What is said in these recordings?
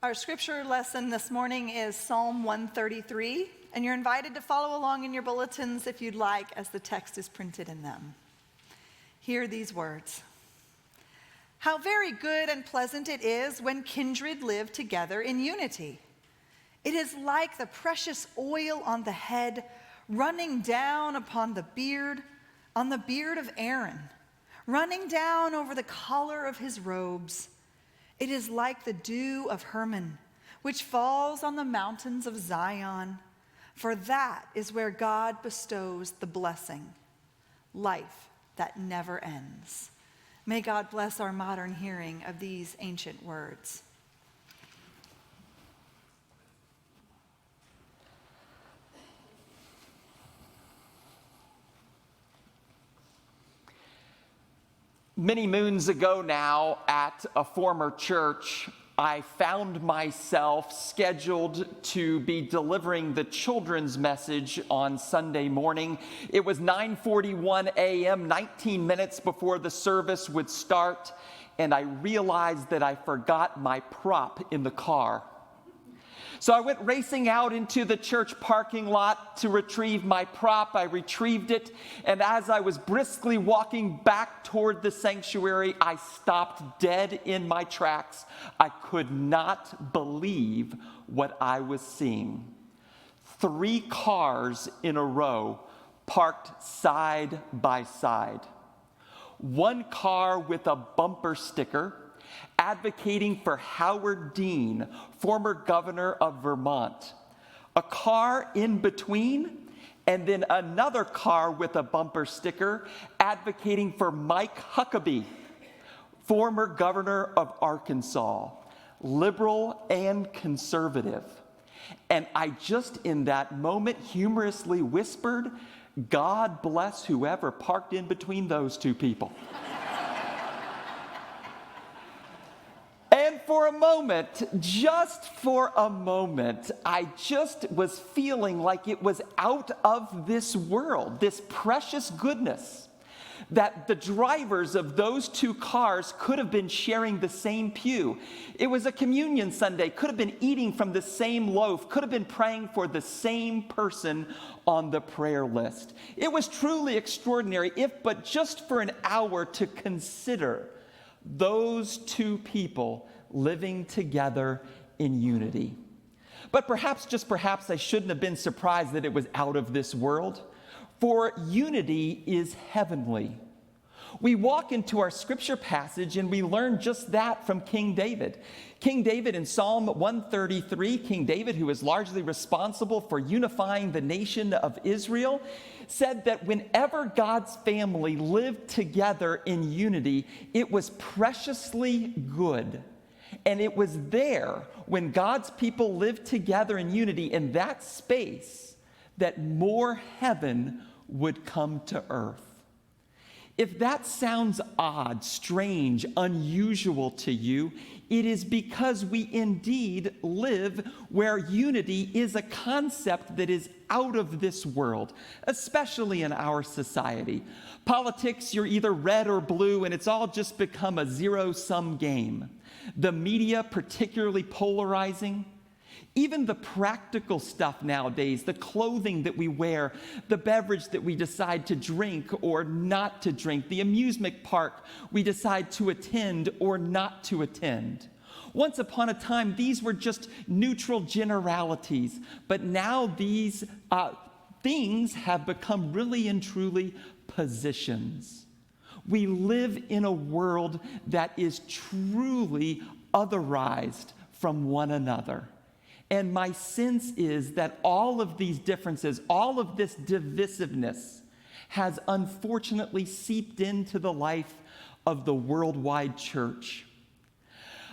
Our scripture lesson this morning is Psalm 133, and you're invited to follow along in your bulletins if you'd like, as the text is printed in them. Hear these words. How very good and pleasant it is when kindred live together in unity. It is like the precious oil on the head running down upon the beard, on the beard of Aaron, running down over the collar of his robes. It is like the dew of Hermon, which falls on the mountains of Zion, for that is where God bestows the blessing, life that never ends. May God bless our modern hearing of these ancient words. Many moons ago now, at a former church, I found myself scheduled to be delivering the children's message on Sunday morning. It was 9:41 a.m., 19 minutes before the service would start, and I realized that I forgot my prop in the car. So I went racing out into the church parking lot to retrieve my prop. I retrieved it, and as I was briskly walking back toward the sanctuary, I stopped dead in my tracks. I could not believe what I was seeing. 3 cars in a row parked side by side. One car with a bumper sticker advocating for Howard Dean, former governor of Vermont. A car in between, and then another car with a bumper sticker advocating for Mike Huckabee, former governor of Arkansas, liberal and conservative. And I just in that moment humorously whispered, God bless whoever parked in between those two people. And for a moment, just for a moment, I just was feeling like it was out of this world, this precious goodness, that the drivers of those 2 cars could have been sharing the same pew. It was a communion Sunday, could have been eating from the same loaf, could have been praying for the same person on the prayer list. It was truly extraordinary, if but just for an hour, to consider those 2 people living together in unity. But perhaps, just perhaps, I shouldn't have been surprised that it was out of this world, for unity is heavenly. We walk into our scripture passage and we learn just that from King David. King David in Psalm 133, King David, who is largely responsible for unifying the nation of Israel, said that whenever God's family lived together in unity, it was preciously good. And it was there, when God's people lived together in unity in that space, that more heaven would come to earth. If that sounds odd, strange, unusual to you, it is because we indeed live where unity is a concept that is out of this world, especially in our society. Politics, you're either red or blue, and it's all just become a zero-sum game. The media, particularly polarizing. Even the practical stuff nowadays, the clothing that we wear, the beverage that we decide to drink or not to drink, the amusement park we decide to attend or not to attend. Once upon a time, these were just neutral generalities, but now these things have become really and truly positions. We live in a world that is truly otherized from one another. And my sense is that all of these differences, all of this divisiveness, has unfortunately seeped into the life of the worldwide church.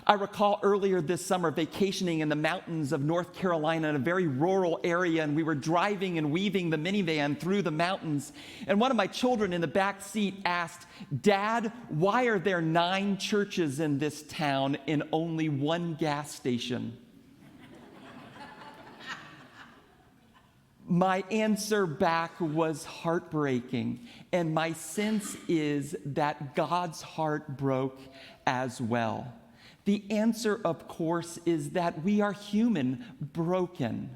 I recall earlier this summer vacationing in the mountains of North Carolina in a very rural area, and we were driving and weaving the minivan through the mountains. And one of my children in the back seat asked, "Dad, why are there 9 churches in this town and only 1 gas station?" My answer back was heartbreaking, and my sense is that God's heart broke as well. The answer, of course, is that we are human, broken.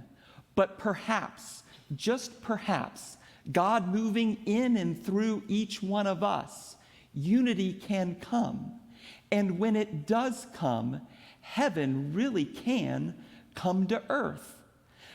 But perhaps, just perhaps, God moving in and through each one of us, unity can come. And when it does come, heaven really can come to earth.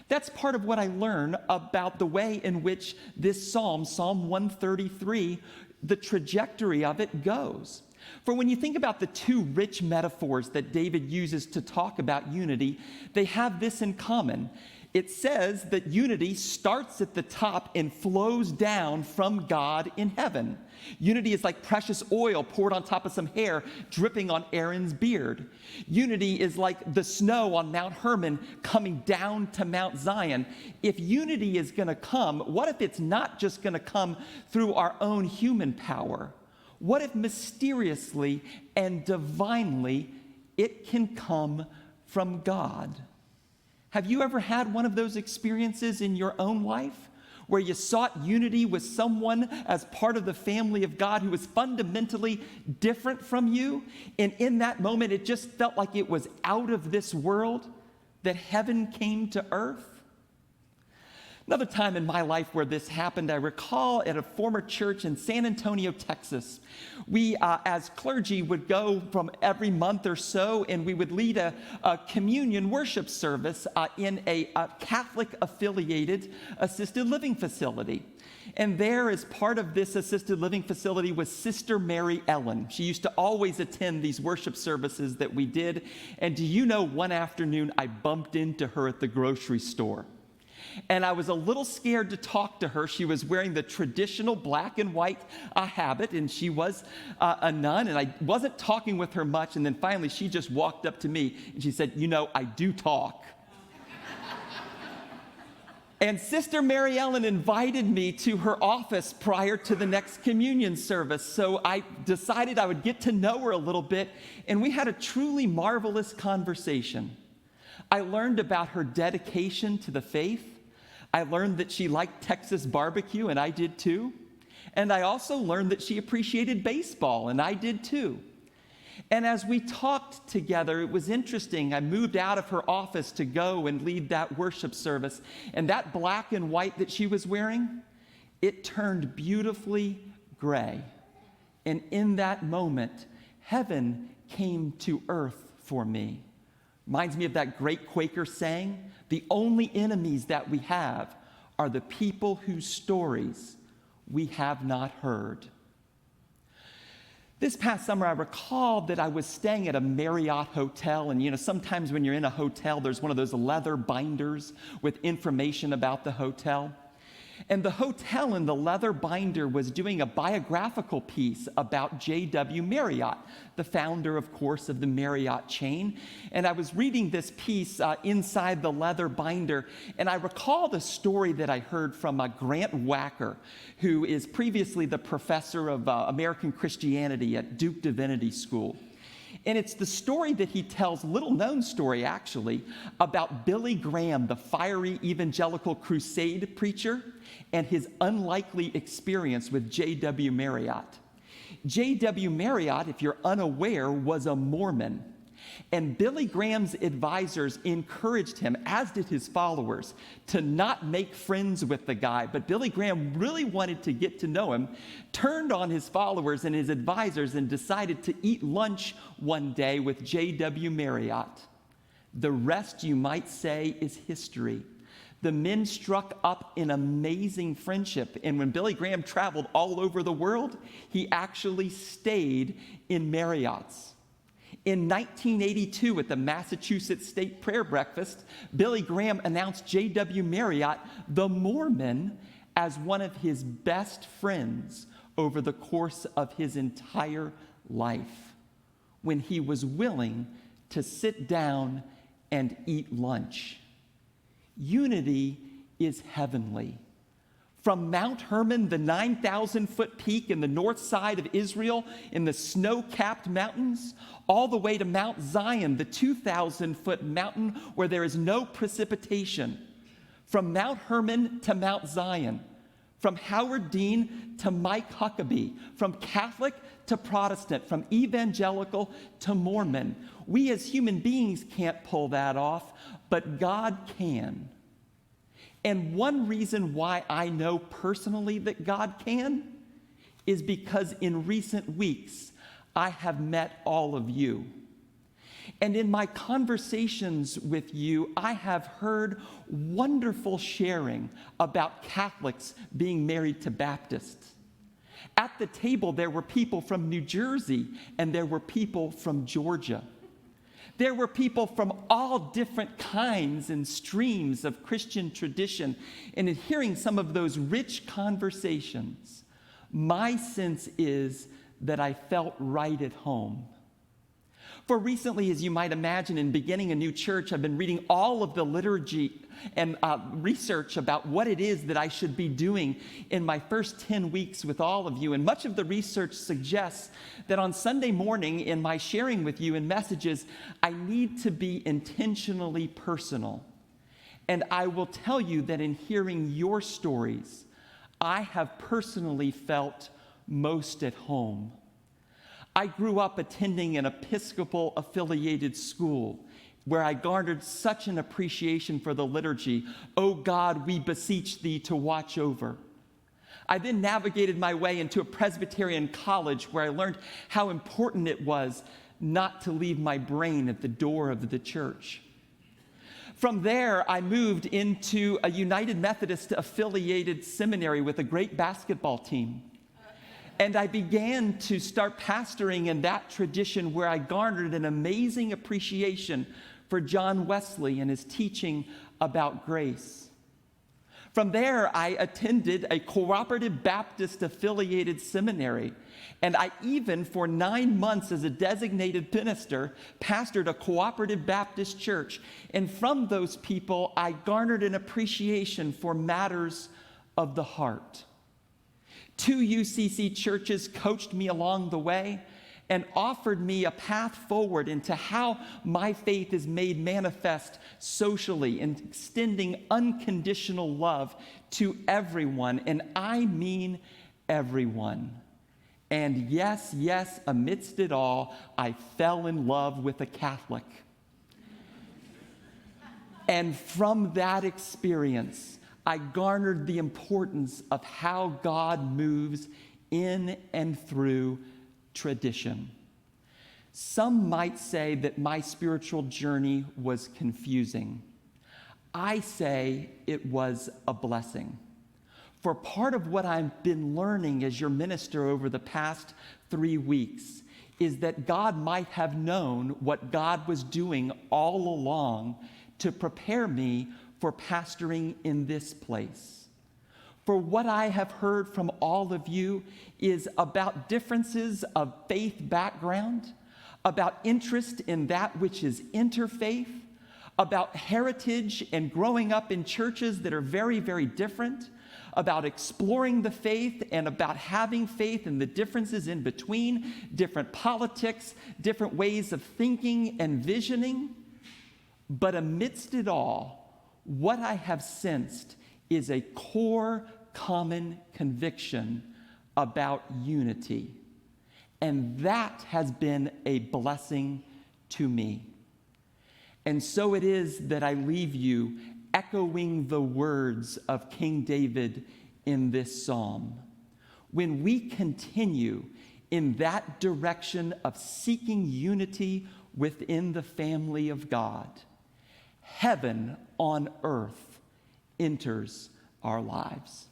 That's part of what I learn about the way in which this psalm, Psalm 133, the trajectory of it goes. For when you think about the two rich metaphors that David uses to talk about unity, they have this in common. It says that unity starts at the top and flows down from God in heaven. Unity is like precious oil poured on top of some hair dripping on Aaron's beard. Unity is like the snow on Mount Hermon coming down to Mount Zion. If unity is going to come, what if it's not just going to come through our own human power? What if mysteriously and divinely it can come from God? Have you ever had one of those experiences in your own life where you sought unity with someone as part of the family of God who was fundamentally different from you? And in that moment, it just felt like it was out of this world, that heaven came to earth? Another time in my life where this happened, I recall at a former church in San Antonio, Texas. We, as clergy, would go from every month or so, and we would lead a communion worship service in a Catholic-affiliated assisted living facility. And there, as part of this assisted living facility, was Sister Mary Ellen. She used to always attend these worship services that we did. And do you know, one afternoon, I bumped into her at the grocery store. And I was a little scared to talk to her. She was wearing the traditional black and white habit, and she was a nun, and I wasn't talking with her much. And then finally, she just walked up to me, and she said, "You know, I do talk." And Sister Mary Ellen invited me to her office prior to the next communion service. So I decided I would get to know her a little bit, and we had a truly marvelous conversation. I learned about her dedication to the faith. I learned that she liked Texas barbecue, and I did too. And I also learned that she appreciated baseball, and I did too. And as we talked together, it was interesting. I moved out of her office to go and lead that worship service. And that black and white that she was wearing, it turned beautifully gray. And in that moment, heaven came to earth for me. Reminds me of that great Quaker saying, "The only enemies that we have are the people whose stories we have not heard." This past summer, I recalled that I was staying at a Marriott hotel, and sometimes when you're in a hotel, there's one of those leather binders with information about the hotel. And the hotel in the leather binder was doing a biographical piece about J.W. Marriott, the founder, of course, of the Marriott chain. And I was reading this piece inside the leather binder, and I recall the story that I heard from Grant Wacker, who is previously the professor of American Christianity at Duke Divinity School. And it's the story that he tells, little-known story actually, about Billy Graham, the fiery evangelical crusade preacher, and his unlikely experience with J.W. Marriott. J.W. Marriott, if you're unaware, was a Mormon. And Billy Graham's advisors encouraged him, as did his followers, to not make friends with the guy. But Billy Graham really wanted to get to know him, turned on his followers and his advisors, and decided to eat lunch one day with J.W. Marriott. The rest, you might say, is history. The men struck up an amazing friendship, and when Billy Graham traveled all over the world, he actually stayed in Marriott's. In 1982, at the Massachusetts State Prayer Breakfast, Billy Graham announced J.W. Marriott, the Mormon, as one of his best friends over the course of his entire life, when he was willing to sit down and eat lunch. Unity is heavenly. From Mount Hermon, the 9,000-foot peak in the north side of Israel in the snow-capped mountains, all the way to Mount Zion, the 2,000-foot mountain where there is no precipitation. From Mount Hermon to Mount Zion, from Howard Dean to Mike Huckabee, from Catholic to Protestant, from evangelical to Mormon. We as human beings can't pull that off, but God can. And one reason why I know personally that God can is because in recent weeks, I have met all of you. And in my conversations with you, I have heard wonderful sharing about Catholics being married to Baptists. At the table, there were people from New Jersey, and there were people from Georgia. There were people from all different kinds and streams of Christian tradition. And in hearing some of those rich conversations, my sense is that I felt right at home. For recently, as you might imagine, in beginning a new church, I've been reading all of the liturgy and research about what it is that I should be doing in my first 10 weeks with all of you. And much of the research suggests that on Sunday morning, in my sharing with you in messages, I need to be intentionally personal. And I will tell you that in hearing your stories, I have personally felt most at home. I grew up attending an Episcopal affiliated school where I garnered such an appreciation for the liturgy. "O God, we beseech thee to watch over." I then navigated my way into a Presbyterian college where I learned how important it was not to leave my brain at the door of the church. From there, I moved into a United Methodist affiliated seminary with a great basketball team. And I began to start pastoring in that tradition where I garnered an amazing appreciation for John Wesley and his teaching about grace. From there, I attended a cooperative Baptist affiliated seminary. And I even, for 9 months as a designated minister, pastored a cooperative Baptist church. And from those people, I garnered an appreciation for matters of the heart. 2 UCC churches coached me along the way and offered me a path forward into how my faith is made manifest socially and extending unconditional love to everyone, and I mean everyone. And yes, amidst it all, I fell in love with a Catholic. And from that experience, I garnered the importance of how God moves in and through tradition. Some might say that my spiritual journey was confusing. I say it was a blessing. For part of what I've been learning as your minister over the past 3 weeks is that God might have known what God was doing all along to prepare me for pastoring in this place. For what I have heard from all of you is about differences of faith background, about interest in that which is interfaith, about heritage and growing up in churches that are very, very different, about exploring the faith and about having faith and the differences in between, different politics, different ways of thinking and visioning. But amidst it all, what I have sensed is a core common conviction about unity. And that has been a blessing to me. And so it is that I leave you echoing the words of King David in this psalm. When we continue in that direction of seeking unity within the family of God, heaven on earth enters our lives.